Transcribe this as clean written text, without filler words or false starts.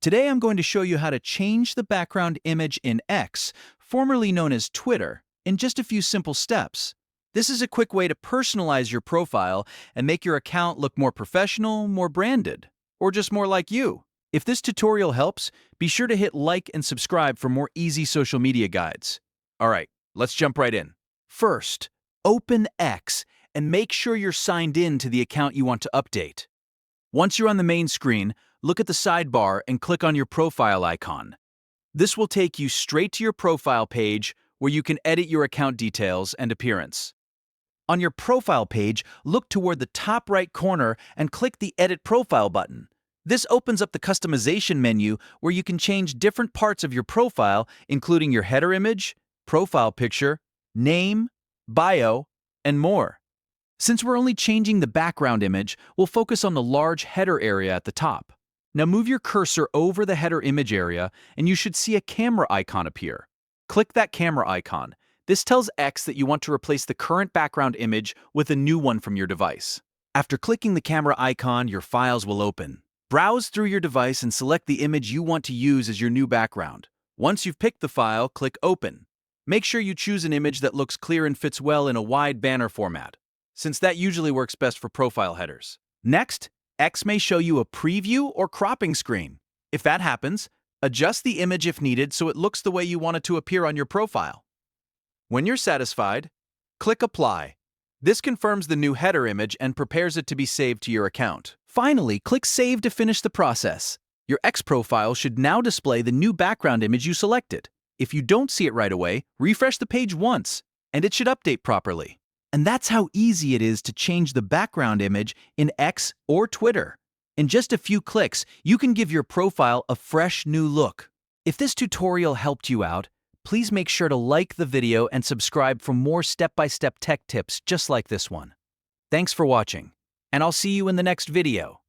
Today I'm going to show you how to change the background image in X, formerly known as Twitter, in just a few simple steps. This is a quick way to personalize your profile and make your account look more professional, more branded, or just more like you. If this tutorial helps, be sure to hit like and subscribe for more easy social media guides. Alright, let's jump right in. First, open X and make sure you're signed in to the account you want to update. Once you're on the main screen, look at the sidebar and click on your profile icon. This will take you straight to your profile page where you can edit your account details and appearance. On your profile page, look toward the top right corner and click the Edit Profile button. This opens up the customization menu where you can change different parts of your profile, including your header image, profile picture, name, bio, and more. Since we're only changing the background image, we'll focus on the large header area at the top. Now move your cursor over the header image area and you should see a camera icon appear. Click that camera icon. This tells X that you want to replace the current background image with a new one from your device. After clicking the camera icon, your files will open. Browse through your device and select the image you want to use as your new background. Once you've picked the file, click Open. Make sure you choose an image that looks clear and fits well in a wide banner format, since that usually works best for profile headers. Next, X may show you a preview or cropping screen. If that happens, adjust the image if needed so it looks the way you want it to appear on your profile. When you're satisfied, click Apply. This confirms the new header image and prepares it to be saved to your account. Finally, click Save to finish the process. Your X profile should now display the new background image you selected. If you don't see it right away, refresh the page once, and it should update properly. And that's how easy it is to change the background image in X or Twitter. In just a few clicks, you can give your profile a fresh new look. If this tutorial helped you out, please make sure to like the video and subscribe for more step-by-step tech tips just like this one. Thanks for watching, and I'll see you in the next video.